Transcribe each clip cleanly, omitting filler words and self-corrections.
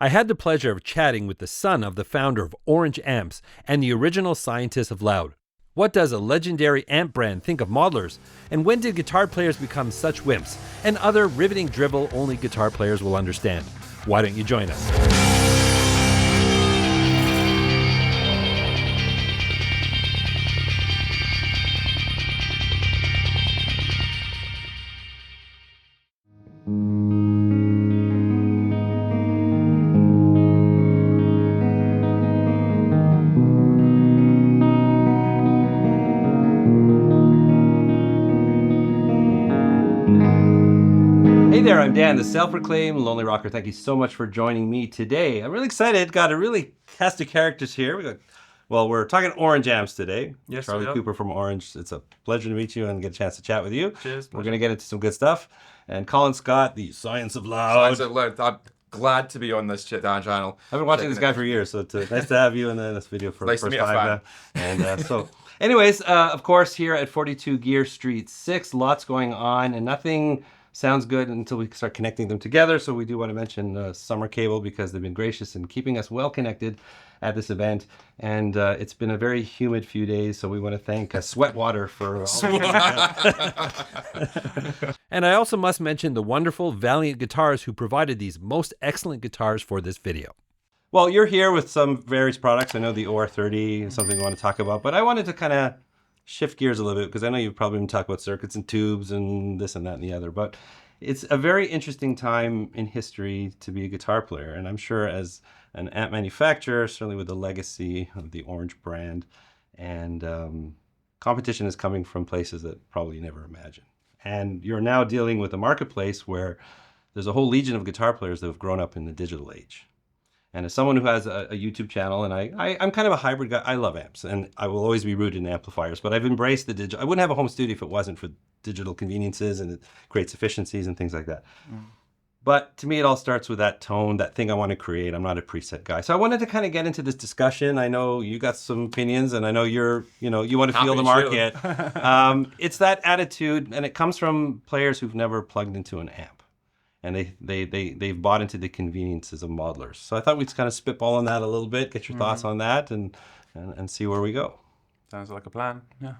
I had the pleasure of chatting with the son of the founder of Orange Amps and the original scientist of Loud. What does a legendary amp brand think of modelers? And when did guitar players become such wimps? And other riveting drivel only guitar players will understand. Why don't you join us? Hey there, I'm Dan, the self-proclaimed Lonely Rocker. Thank you so much for joining me today. I'm really excited. Got a really cast of characters here. We're talking Orange Amps today. Yes, Charlie Cooper from Orange. It's a pleasure to meet you and get a chance to chat with you. Cheers. We're going to get into some good stuff. And Colin Scott, the Science of Loud. Science of Loud. I'm glad to be on this Dan channel. I've been watching this guy for years, so it's nice to have you in this video for nice the first to meet time. a fan. Anyways, of course, here at 42 Gear Street 6, lots going on, and nothing sounds good until we start connecting them together. So we do want to mention Summer Cable because they've been gracious in keeping us well connected at this event. And it's been a very humid few days, so we want to thank Sweatwater for all. And I also must mention the wonderful Valiant Guitars who provided these most excellent guitars for this video. Well, you're here with some various products. I know the OR30 is something we want to talk about, but I wanted to kind of shift gears a little bit because I know you've probably been talking about circuits and tubes and this and that and the other, but it's a very interesting time in history to be a guitar player. And I'm sure as an amp manufacturer, certainly with the legacy of the Orange brand, and competition is coming from places that probably you never imagined. And you're now dealing with a marketplace where there's a whole legion of guitar players that have grown up in the digital age. And as someone who has a YouTube channel, and I'm kind of a hybrid guy, I love amps, and I will always be rooted in amplifiers, but I've embraced the digital. I wouldn't have a home studio if it wasn't for digital conveniences, and it creates efficiencies and things like that. But to me, it all starts with that tone, that thing I want to create. I'm not a preset guy. So I wanted to kind of get into this discussion. I know you got some opinions, and I know you want to feel the market. It's that attitude, and it comes from players who've never plugged into an amp. And they've bought into the conveniences of modelers. So I thought we'd kind of spitball on that a little bit, get your thoughts on that, and see where we go. Sounds like a plan. Yeah.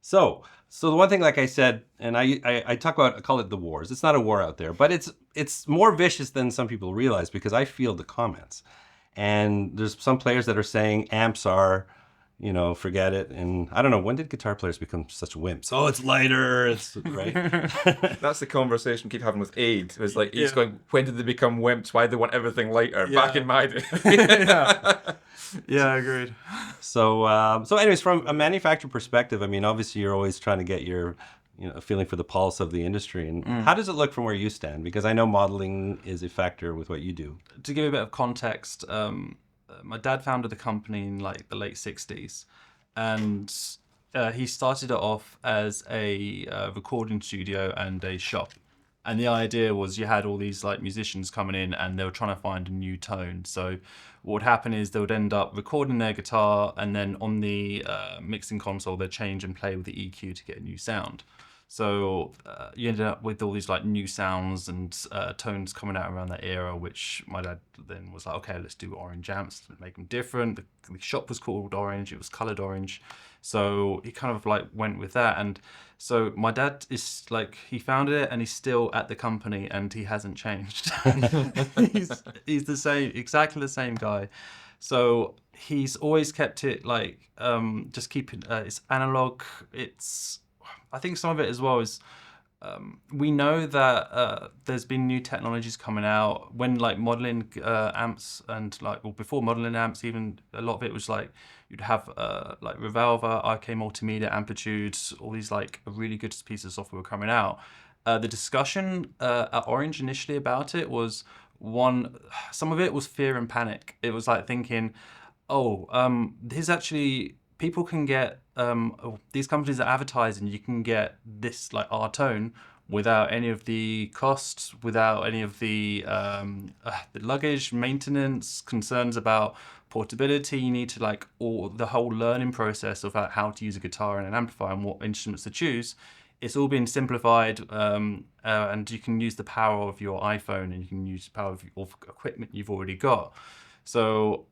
So the one thing, like I said, and I talk about, I call it the wars. It's not a war out there, but it's more vicious than some people realize because I field the comments, and there's some players that are saying amps are, forget it. And I don't know, when did guitar players become such wimps? Oh, it's lighter, it's right. That's the conversation we keep having with Aid. It was like, he's going, when did they become wimps? Why do they want everything lighter? Yeah. Back in my day. Yeah, agreed. So anyways, from a manufacturer perspective, I mean, obviously you're always trying to get your, feeling for the pulse of the industry. And how does it look from where you stand? Because I know modeling is a factor with what you do. To give a bit of context, my dad founded the company in like the late 60s, and he started it off as a recording studio and a shop. And the idea was you had all these like musicians coming in and they were trying to find a new tone. So what would happen is they would end up recording their guitar, and then on the mixing console they'd change and play with the EQ to get a new sound. So you ended up with all these like new sounds and tones coming out around that era, which my dad then was like, okay, let's do Orange amps, make them different. The shop was called Orange, it was colored orange. So he kind of like went with that. And so my dad is like, he founded it and he's still at the company and he hasn't changed. he's the same, exactly the same guy. So he's always kept it like, just keeping, it's analog, I think some of it as well is we know that there's been new technologies coming out when like modeling amps and before modeling amps, even a lot of it was like you'd have like Revolver, RK Multimedia, Amplitude, all these like really good pieces of software were coming out. The discussion at Orange initially about it was some of it was fear and panic. It was like thinking, there's actually people can get these companies are advertising you can get this like our tone without any of the costs, without any of the luggage, maintenance, concerns about portability. You need to the whole learning process of how to use a guitar and an amplifier and what instruments to choose it's all been simplified, and you can use the power of your iPhone, and you can use the power of equipment you've already got. So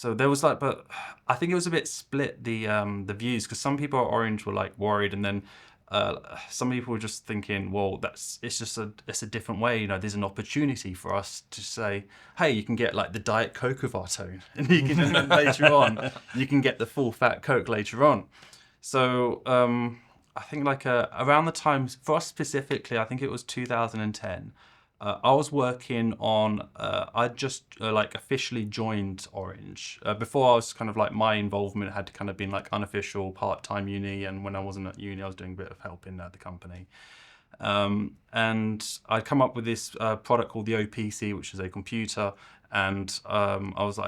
there was like, but I think it was a bit split, the views, because some people at Orange were like worried, and then some people were just thinking, well, it's a different way. You know, there's an opportunity for us to say, hey, you can get like the Diet Coke of our tone, and you can and then later on you can get the full fat Coke later on. So I think like around the time for us specifically, I think it was 2010. I was working on. I just like officially joined Orange. Before, I was kind of like, my involvement had kind of been like unofficial, part-time uni, and when I wasn't at uni, I was doing a bit of helping at the company. And I'd come up with this product called the OPC, which is a computer. And I was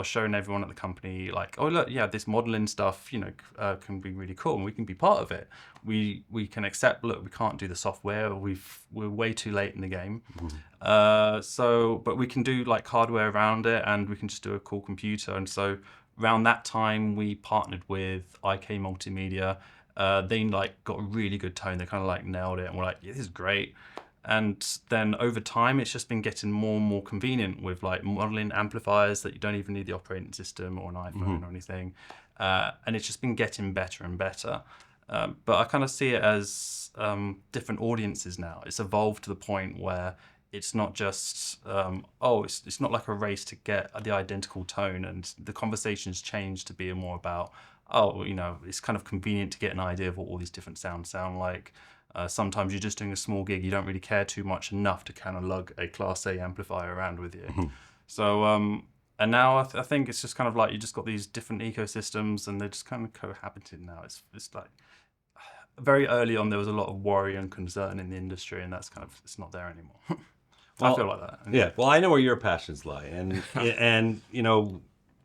showing everyone at the company like, oh look, yeah, this modeling stuff, you know, can be really cool, and we can be part of it. We can accept. Look, we can't do the software. We're way too late in the game. But we can do like hardware around it, and we can just do a cool computer. And so around that time, we partnered with IK Multimedia. They like got a really good tone. They kind of like nailed it, and we're like, yeah, this is great. And then over time, it's just been getting more and more convenient with like modeling amplifiers that you don't even need the operating system or an iPhone or anything. And it's just been getting better and better. But I kind of see it as different audiences now. It's evolved to the point where it's not just, it's not like a race to get the identical tone. And the conversation's changed to be more about, you know, it's kind of convenient to get an idea of what all these different sounds sound like. Sometimes you're just doing a small gig, you don't really care too much enough to kind of lug a Class A amplifier around with you. So, and now I think it's just kind of like you just got these different ecosystems, and they're just kind of cohabiting now. It's like very early on there was a lot of worry and concern in the industry, and that's kind of, it's not there anymore. I feel like that. Yeah, well, I know where your passions lie, and you know,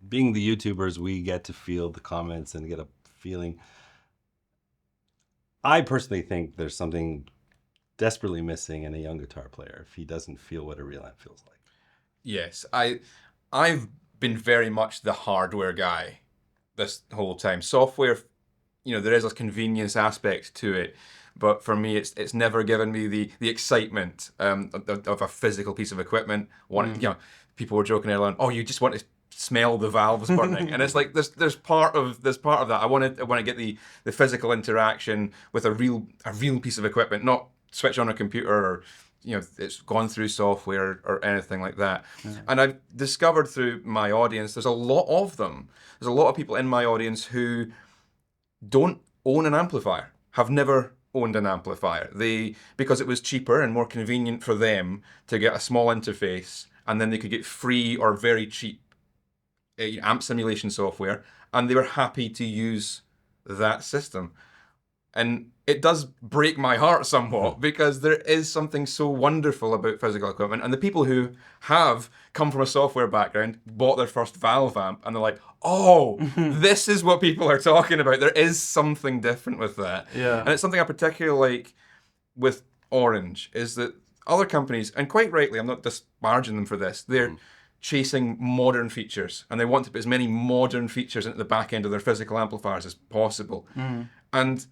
being the YouTubers, we get to feel the comments and get a feeling. I personally think there's something desperately missing in a young guitar player if he doesn't feel what a real amp feels like. Yes, I've been very much the hardware guy this whole time. Software, you know, there is a convenience aspect to it, but for me, it's never given me the excitement of a physical pice of equipment. You know, people were joking earlier on, oh, you just want to smell the valves burning, and it's like there's part of that. I want to get the physical interaction with a real piece of equipment, not switch on a computer or, you know, it's gone through software or anything like that. And I've discovered through my audience, there's a lot of them. There's a lot of people in my audience who don't own an amplifier, have never owned an amplifier. Because it was cheaper and more convenient for them to get a small interface, and then they could get free or very cheap amp simulation software, and they were happy to use that system. And it does break my heart somewhat, because there is something so wonderful about physical equipment. And the people who have come from a software background, bought their first valve amp, and they're like, oh, this is what people are talking about. There is something different with that. Yeah. And it's something I particularly like with Orange, is that other companies, and quite rightly, I'm not disparaging them for this, they're chasing modern features, and they want to put as many modern features into the back end of their physical amplifiers as possible. And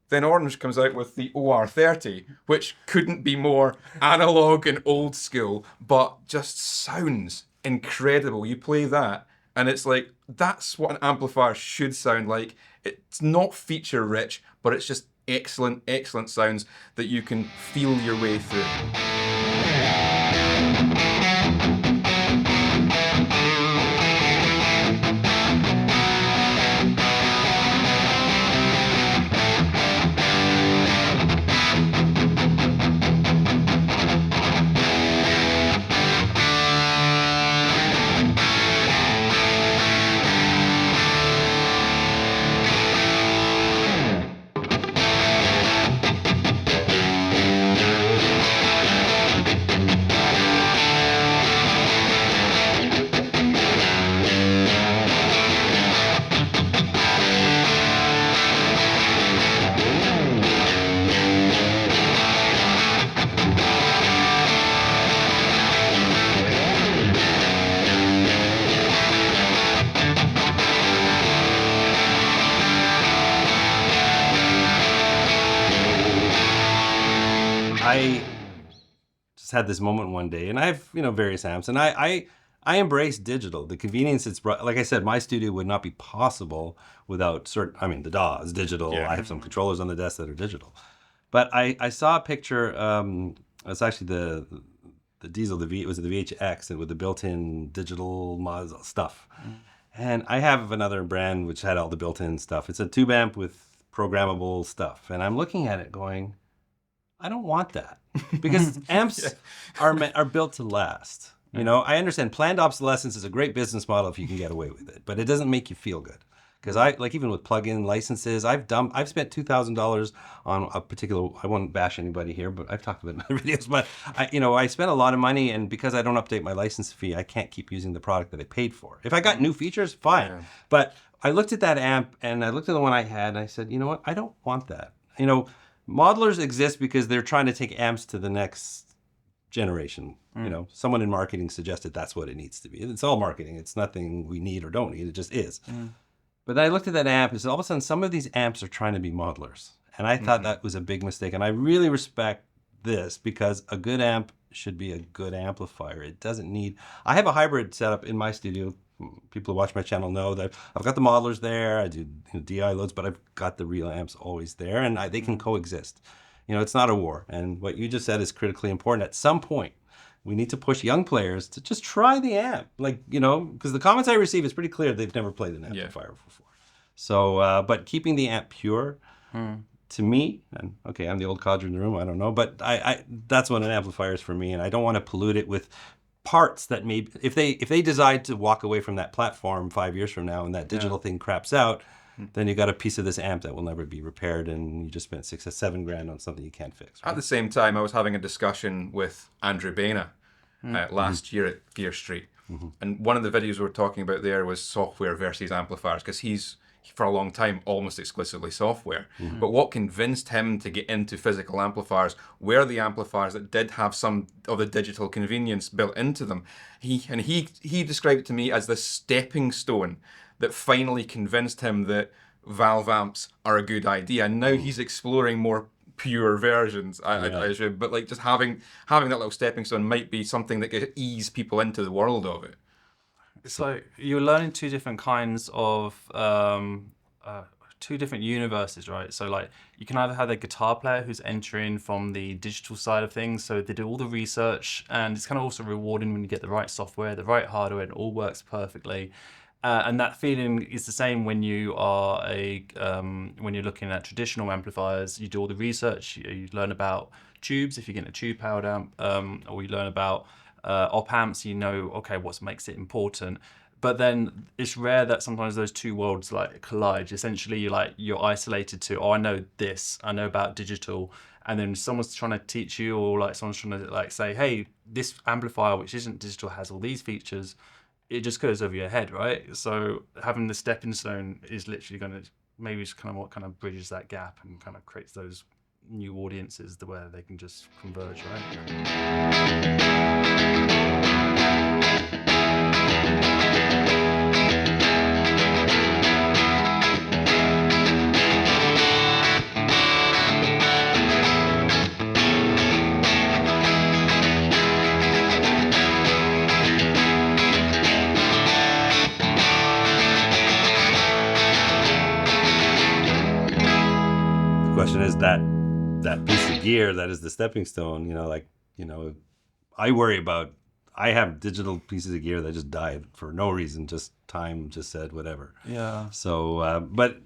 then Orange comes out with the OR30, which couldn't be more analog and old school, but just sounds incredible. You play that, and it's like, that's what an amplifier should sound like. It's not feature rich, but it's just excellent, excellent sounds that you can feel your way through. just had this moment one day, and I have, various amps, and I embrace digital. The convenience it's brought, like I said, my studio would not be possible without the DAW is digital. Yeah. I have some controllers on the desk that are digital. But I saw a picture, it's actually the Diesel, it was the VHX, and with the built-in digital stuff. And I have another brand which had all the built-in stuff. It's a tube amp with programmable stuff. And I'm looking at it going, I don't want that. Because amps are built to last. I understand planned obsolescence is a great business model if you can get away with it, but it doesn't make you feel good. Because even with plug-in licenses, I've spent $2,000 on a particular. I won't bash anybody here, but I've talked about it in other videos. But I spent a lot of money, and because I don't update my license fee, I can't keep using the product that I paid for. If I got new features, fine. Yeah. But I looked at that amp, and I looked at the one I had, and I said, you know what? I don't want that. Modelers exist because they're trying to take amps to the next generation. Someone in marketing suggested that's what it needs to be. It's all marketing. It's nothing we need or don't need. It just is. But then I looked at that amp and said, all of a sudden, some of these amps are trying to be modelers. And I thought that was a big mistake. And I really respect this because a good amp should be a good amplifier. It doesn't need... I have a hybrid setup in my studio. People who watch my channel know that I've got the modelers there. I do DI loads, but I've got the real amps always there. And they can coexist. It's not a war. And what you just said is critically important. At some point, we need to push young players to just try the amp. Because the comments I receive is pretty clear they've never played an amplifier before. So, but keeping the amp pure, to me, and okay, I'm the old codger in the room, I don't know, but I that's what an amplifier is for me, and I don't want to pollute it with parts that maybe, if they decide to walk away from that platform 5 years from now and that digital thing craps out, then you got a piece of this amp that will never be repaired, and you just spent $6 or $7 grand on something you can't fix. Right? At the same time, I was having a discussion with Andrew Baina last year at Gear Street, and one of the videos we were talking about there was software versus amplifiers, because he's for a long time almost exclusively software. But what convinced him to get into physical amplifiers were the amplifiers that did have some of the digital convenience built into them. He described it to me as the stepping stone that finally convinced him that valve amps are a good idea. And now he's exploring more pure versions. I should, but just having that little stepping stone might be something that could ease people into the world of it. So you're learning two different kinds of two different universes, right? So you can either have a guitar player who's entering from the digital side of things, so they do all the research, and it's kind of also rewarding when you get the right software, the right hardware, and it all works perfectly. And that feeling is the same when you are when you're looking at traditional amplifiers. You do all the research, you learn about tubes if you're getting a tube powered amp, or you learn about op amps. Okay, what makes it important. But then it's rare that sometimes those two worlds collide. Essentially, you're isolated to, I know this, I know about digital, and then someone's trying to teach you, or someone's trying to say, hey, this amplifier which isn't digital has all these features. It just goes over your head, right? So having the stepping stone is literally going to maybe it's kind of what kind of bridges that gap and kind of creates those new audiences where they can just converge, right? Question is that piece of gear that is the stepping stone, I worry about. I have digital pieces of gear that just died for no reason, just time just said whatever. Yeah. So but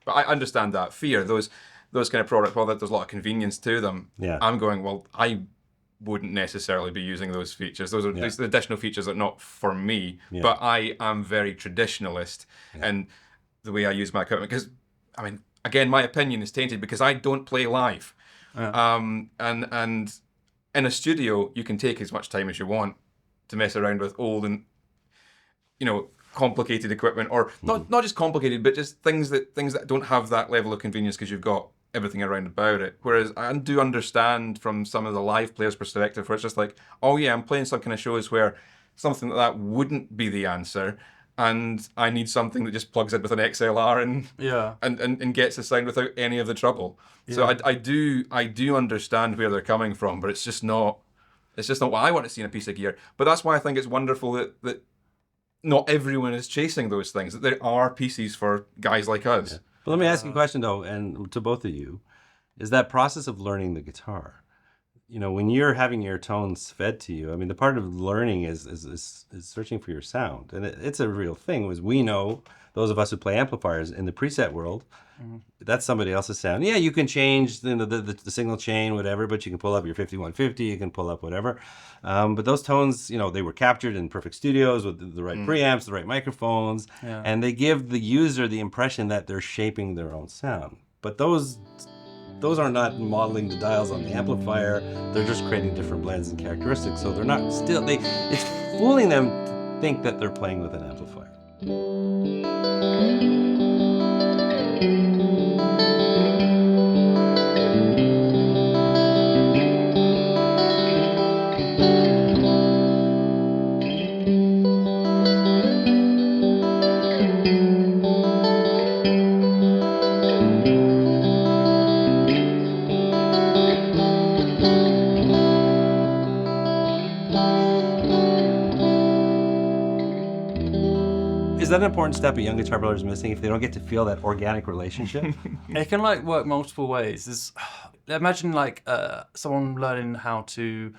I understand that fear. Those kind of products, well, there's a lot of convenience to them. Yeah. I'm going, well, I wouldn't necessarily be using those features. Those are these additional features that are not for me. Yeah. But I am very traditionalist in the way I use my equipment, because again, my opinion is tainted because I don't play live. And in a studio, you can take as much time as you want to mess around with old and complicated equipment, or not just complicated, but just things that don't have that level of convenience because you've got everything around about it. Whereas I do understand from some of the live players' perspective, where it's just I'm playing some kind of shows where something like that wouldn't be the answer. And I need something that just plugs in with an XLR and gets the sound without any of the trouble. Yeah. So I do understand where they're coming from, but it's just not It's just not what I want to see in a piece of gear. But that's why I think it's wonderful that not everyone is chasing those things, that there are pieces for guys like us. Yeah. But let me ask you a question, though, and to both of you, is that process of learning the guitar. You know, when you're having your tones fed to you, I mean, the part of learning is searching for your sound. And it's a real thing. As we know, those of us who play amplifiers in the preset world, that's somebody else's sound. Yeah, you can change the signal chain, whatever, but you can pull up your 5150, you can pull up whatever. But those tones, you know, they were captured in perfect studios with the right preamps, the right microphones, and they give the user the impression that they're shaping their own sound. But those are not modeling the dials on the amplifier. They're just creating different blends and characteristics. So they're not still, it's fooling them to think that they're playing with an amplifier. Is that an important step a young guitar player is missing if they don't get to feel that organic relationship? It can like work multiple ways. Imagine like someone learning how to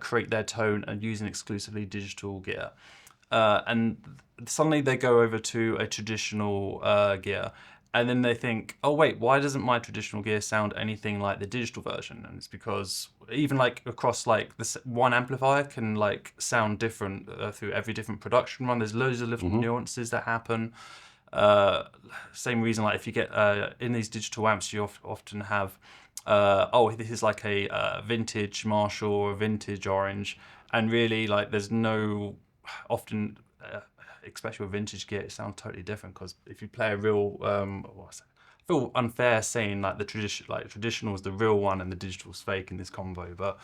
create their tone and using exclusively digital gear, and suddenly they go over to a traditional gear, and then they think, oh wait, why doesn't my traditional gear sound anything like the digital version? And it's because even like across like this one amplifier can like sound different through every different production run. There's loads of little nuances that happen. Same reason, like if you get in these digital amps, you often have oh, this is like a vintage Marshall or a vintage Orange, and really like there's no often. Especially with vintage gear, it sounds totally different because if you play a real, I feel unfair saying like traditional is the real one and the digital's fake in this combo, but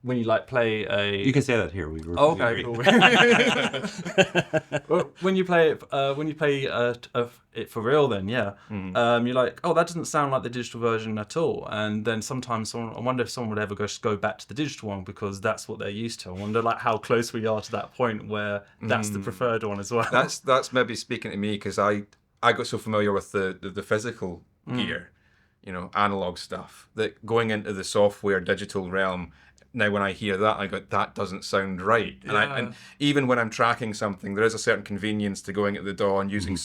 when you like play a, You can say that here. okay, cool. Well, when you play it, it for real, then you're like, oh, that doesn't sound like the digital version at all. And then sometimes I wonder if someone would ever just go back to the digital one because that's what they're used to. I wonder like how close we are to that point where that's the preferred one as well. That's maybe speaking to me because I got so familiar with the physical gear, you know, analog stuff, that going into the software digital realm, now when I hear that, I go, that doesn't sound right. And even when I'm tracking something, there is a certain convenience to going at the DAW and using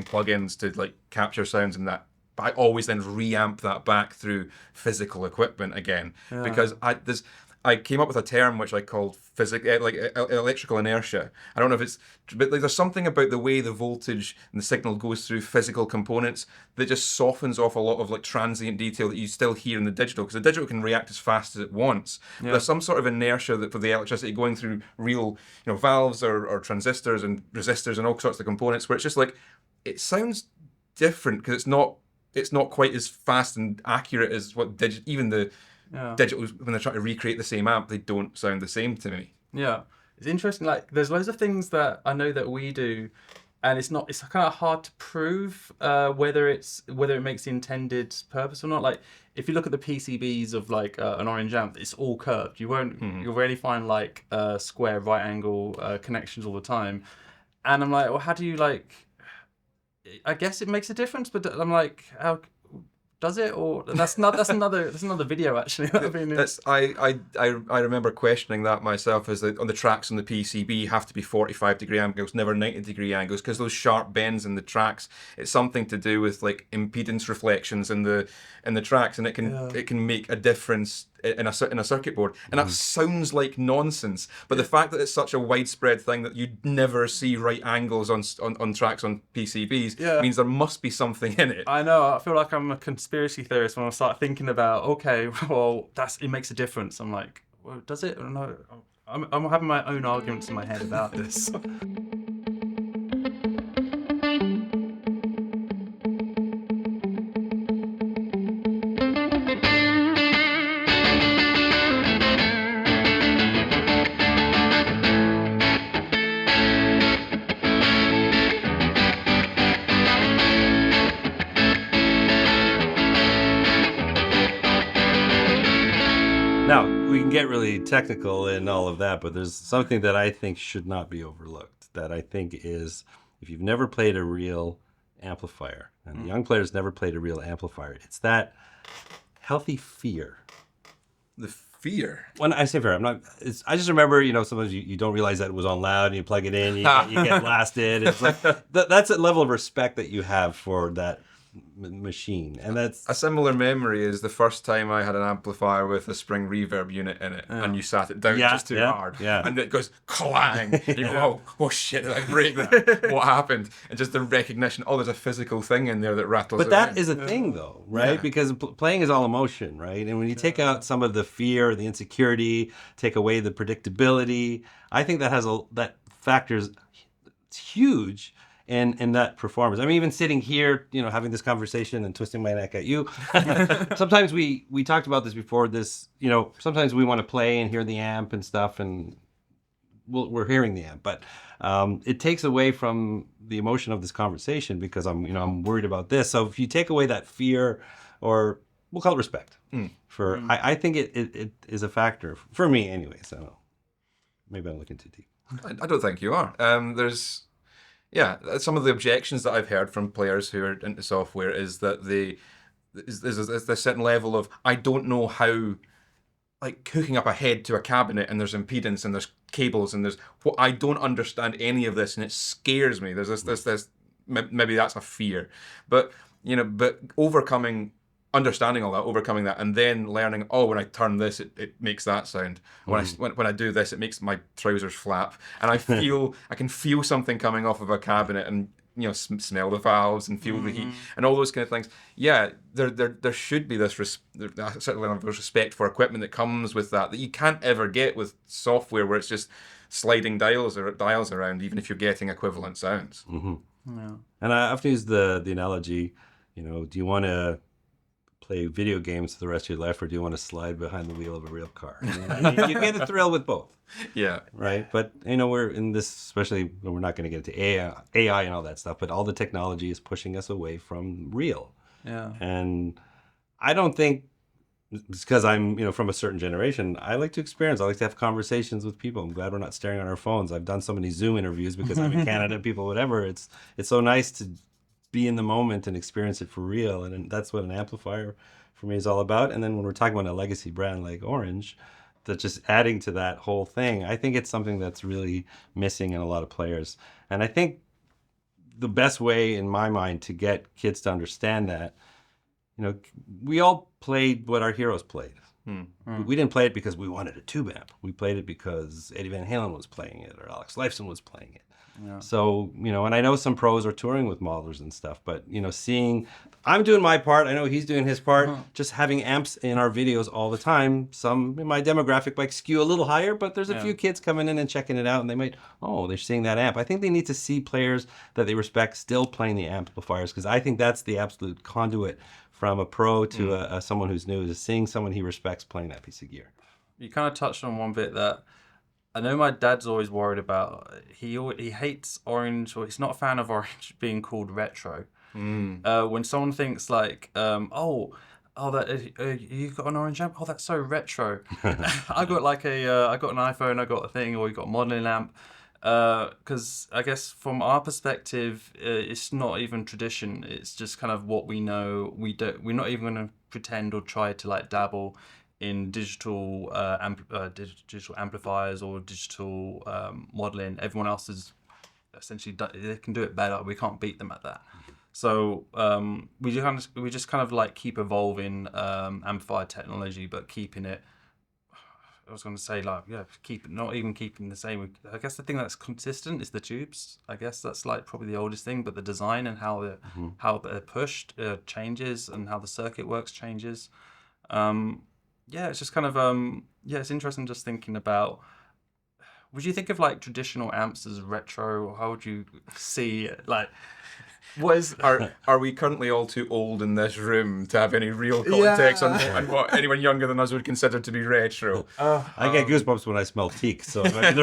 plugins to like capture sounds and that. But I always then reamp that back through physical equipment again because I came up with a term which I called electrical inertia. I don't know if it's, but like there's something about the way the voltage and the signal goes through physical components that just softens off a lot of like transient detail that you still hear in the digital, because the digital can react as fast as it wants. But there's some sort of inertia that for the electricity going through real, you know, valves or transistors and resistors and all sorts of components where it's just like, it sounds different because it's not quite as fast and accurate as what even the digital, when they're trying to recreate the same amp, they don't sound the same to me. Yeah, it's interesting. Like, there's loads of things that I know that we do, and it's kind of hard to prove whether it makes the intended purpose or not. Like, if you look at the PCBs of like an Orange amp, it's all curved. You'll rarely find like square right angle connections all the time. And I'm like, well, how do you like? I guess it makes a difference, but I'm like, how? Does it? Or that's another video actually. I remember questioning that myself, as on the tracks on the PCB have to be 45-degree angles, never 90-degree angles, because those sharp bends in the tracks, it's something to do with like impedance reflections in the tracks, and it can make a difference in a circuit board, and that sounds like nonsense. But the fact that it's such a widespread thing that you never see right angles on tracks on PCBs means there must be something in it. I know. I feel like I'm a conspiracy theorist when I start thinking about, okay, well, it makes a difference. I'm like, well, does it? No. I'm having my own arguments in my head about this. Now, we can get really technical in all of that, but there's something that I think should not be overlooked. That I think is, if you've never played a real amplifier, and the young players never played a real amplifier, it's that healthy fear. The fear. When I say fear, I'm not. I just remember, sometimes you don't realize that it was on loud, and you plug it in, you get blasted. It's like that's a level of respect that you have for that machine, and that's a similar memory is the first time I had an amplifier with a spring reverb unit in it, and you sat it down just too hard, and it goes clang. And you go, oh shit, did I break that? What happened? And just the recognition, there's a physical thing in there that rattles. But that is a thing, though, right? Yeah. Because playing is all emotion, right? And when you take out some of the fear, the insecurity, take away the predictability, I think that factors. It's huge. In that performance. I mean, even sitting here, having this conversation and twisting my neck at you. Sometimes we talked about this before. Sometimes we want to play and hear the amp and stuff, and we're hearing the amp, but it takes away from the emotion of this conversation because I'm worried about this. So if you take away that fear, or we'll call it respect, I think it is a factor for me, anyways. I don't know. Maybe I'm looking too deep. I don't think you are. Some of the objections that I've heard from players who are into software is that there's a certain level of, I don't know how, like hooking up a head to a cabinet and there's impedance and there's cables and I don't understand any of this and it scares me. There's this maybe that's a fear, but understanding all that, overcoming that, and then learning, when I turn this, it makes that sound. When I do this, it makes my trousers flap, and I can feel something coming off of a cabinet, and smell the valves and feel the heat and all those kind of things. Yeah, there should be this certain level of respect for equipment that comes with that you can't ever get with software, where it's just sliding dials around, even if you're getting equivalent sounds. Mm-hmm. Yeah. And I often use the analogy, do you want to play video games for the rest of your life, or do you want to slide behind the wheel of a real car? You get a thrill with both. Yeah. Right? But, we're in this, especially when we're not going to get into AI and all that stuff, but all the technology is pushing us away from real. Yeah. And I don't think, because I'm, from a certain generation, I like to experience. I like to have conversations with people. I'm glad we're not staring on our phones. I've done so many Zoom interviews because I'm in Canada, people, whatever. It's so nice to be in the moment and experience it for real, and that's what an amplifier for me is all about. And then when we're talking about a legacy brand like Orange, that's just adding to that whole thing, I think it's something that's really missing in a lot of players. And I think the best way, in my mind, to get kids to understand that, we all played what our heroes played. We didn't play it because we wanted a tube amp. We played it because Eddie Van Halen was playing it, or Alex Lifeson was playing it. Yeah. So, and I know some pros are touring with modelers and stuff, but, seeing, I'm doing my part, I know he's doing his part, just having amps in our videos all the time. Some in my demographic might skew a little higher, but there's a few kids coming in and checking it out, and they might, they're seeing that amp. I think they need to see players that they respect still playing the amplifiers, because I think that's the absolute conduit from a pro to someone who's new, is seeing someone he respects playing that piece of gear. You kind of touched on one bit that I know my dad's always worried about. He hates Orange, or he's not a fan of Orange being called retro. When someone thinks like, that you got an Orange amp? Oh, that's so retro. I got I got an iPhone, I got a thing, or you got a modeling amp. Because I guess from our perspective, it's not even tradition. It's just kind of what we know. We're not even going to pretend or try to dabble in digital amplifiers or digital modeling. Everyone else is essentially they can do it better. We can't beat them at that. So we just kind of keep evolving amplifier technology, but keeping it. I was going to say not even keeping the same. I guess the thing that's consistent is the tubes. I guess that's probably the oldest thing, but the design and how they're pushed changes, and how the circuit works changes. It's just kind of it's interesting just thinking about. Would you think of traditional amps as retro, or how would you see it? What is are we currently all too old in this room to have any real context on what anyone younger than us would consider to be retro? I get goosebumps when I smell teak. So I'm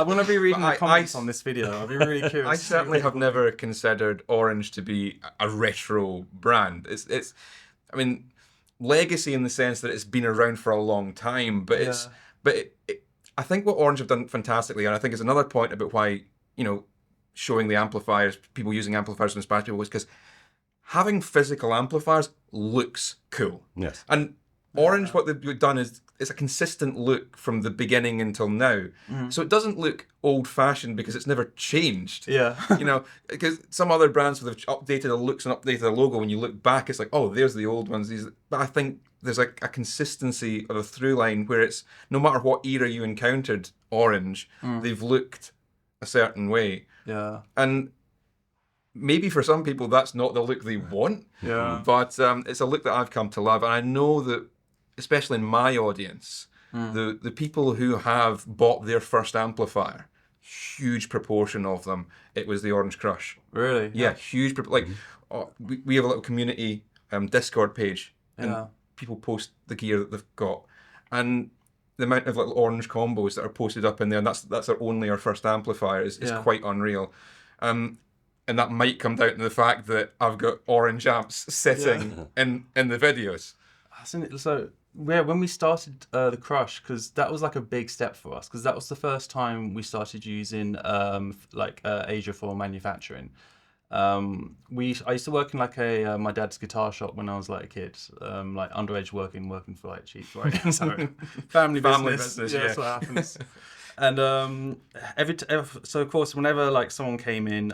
going to be reading the comments on this video. I'll be really curious. I certainly have never considered Orange to be a retro brand. legacy in the sense that it's been around for a long time, but I think what Orange have done fantastically, and I think it's another point about why, showing the amplifiers, people using amplifiers to inspire people, was because having physical amplifiers looks cool. Yes. And Orange, what they've done is it's a consistent look from the beginning until now. So it doesn't look old-fashioned because it's never changed. Yeah. Because some other brands have updated the looks and updated the logo. When you look back, it's like, oh, there's the old ones. But I think there's a consistency of a through line where it's no matter what era you encountered Orange, they've looked a certain way. Yeah. And maybe for some people that's not the look they want. Yeah. But it's a look that I've come to love, and I know that, especially in my audience, the people who have bought their first amplifier, huge proportion of them, it was the Orange Crush. Really? Yeah, huge. We have a little community Discord page, and people post the gear that they've got, and the amount of little Orange combos that are posted up in there, and that's our first amplifier is quite unreal. And that might come down to the fact that I've got Orange amps sitting in the videos. So when we started the Crush, because that was like a big step for us, because that was the first time we started using Asia for manufacturing. I used to work in my dad's guitar shop when I was like a kid, underage working for like cheap, right? So family business. Yeah, that's what happens. And so of course, whenever someone came in,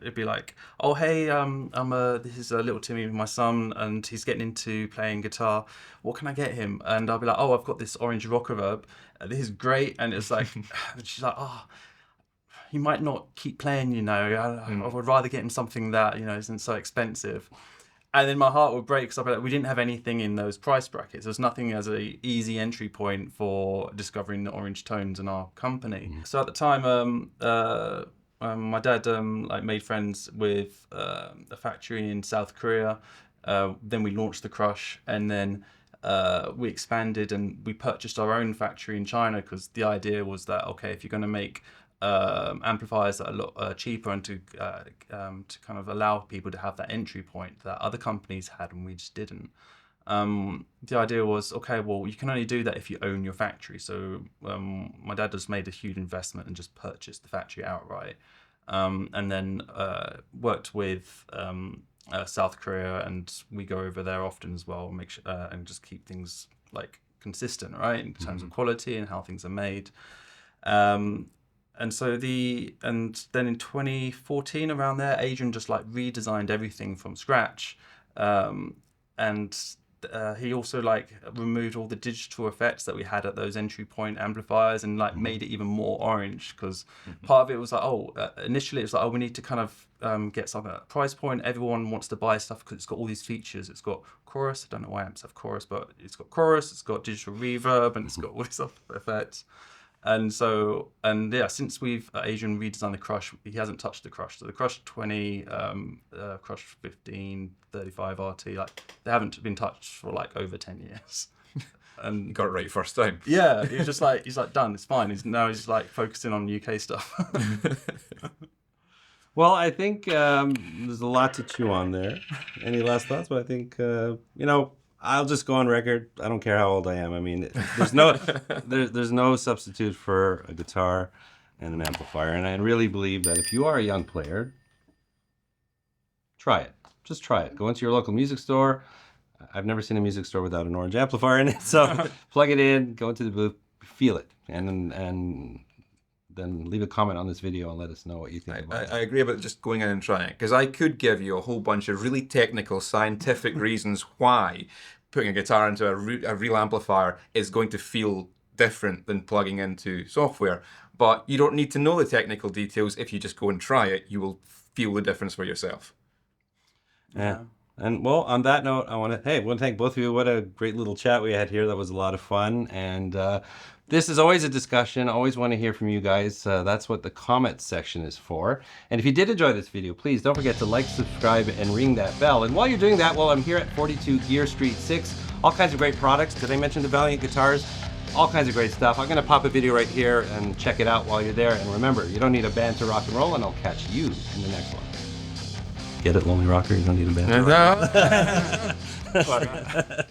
it'd be like, oh hey, this is little Timmy, my son, and he's getting into playing guitar. What can I get him? And I'll be like, oh, I've got this Orange Oriverb. This is great. And it's like, and she's like, oh, he might not keep playing. I would rather get him something that isn't so expensive. And then my heart would break because we didn't have anything in those price brackets. There's nothing as an easy entry point for discovering the Orange tones in our company. So at the time, my dad made friends with a factory in South Korea. Then we launched the Crush, and then we expanded and we purchased our own factory in China, because the idea was that, okay, if you're going to make amplifiers that are a lot cheaper, and to kind of allow people to have that entry point that other companies had and we just didn't. The idea was, okay, well, you can only do that if you own your factory. So my dad just made a huge investment and just purchased the factory outright, and then worked with South Korea, and we go over there often as well, make sure, and just keep things consistent, right, in terms of quality and how things are made. And then in 2014, around there, Adrian just redesigned everything from scratch, and he also removed all the digital effects that we had at those entry point amplifiers, and made it even more orange, because part of it was initially it was we need to kind of get something at a price point. Everyone wants to buy stuff because it's got all these features. It's got chorus. I don't know why amps have chorus, but it's got chorus. It's got digital reverb, and it's got all these other effects. And since Adrian redesigned the Crush, he hasn't touched the Crush. So the Crush 20, Crush 15, 35 RT, they haven't been touched for over 10 years. And You got it right first time. yeah, he's just he's done. It's fine. He's focusing on UK stuff. Well, I think there's a lot to chew on there. Any last thoughts? But I think I'll just go on record. I don't care how old I am. I mean, there's no substitute for a guitar and an amplifier. And I really believe that if you are a young player, try it. Just try it. Go into your local music store. I've never seen a music store without an Orange amplifier in it. So plug it in, go into the booth, feel it, and then leave a comment on this video and let us know what you think about it. I agree about just going in and trying it, because I could give you a whole bunch of really technical, scientific reasons why putting a guitar into a real amplifier is going to feel different than plugging into software. But you don't need to know the technical details. If you just go and try it, you will feel the difference for yourself. Yeah. And well, on that note, I want to thank both of you. What a great little chat we had here. That was a lot of fun. And this is always a discussion. I always want to hear from you guys. That's what the comments section is for. And if you did enjoy this video, please don't forget to like, subscribe, and ring that bell. And while you're doing that, I'm here at 42 Gear Street 6. All kinds of great products. Did I mention the Valiant guitars? All kinds of great stuff. I'm going to pop a video right here and check it out while you're there. And remember, you don't need a band to rock and roll, and I'll catch you in the next one. Get it, Lonely Rocker? You don't need a band to rock.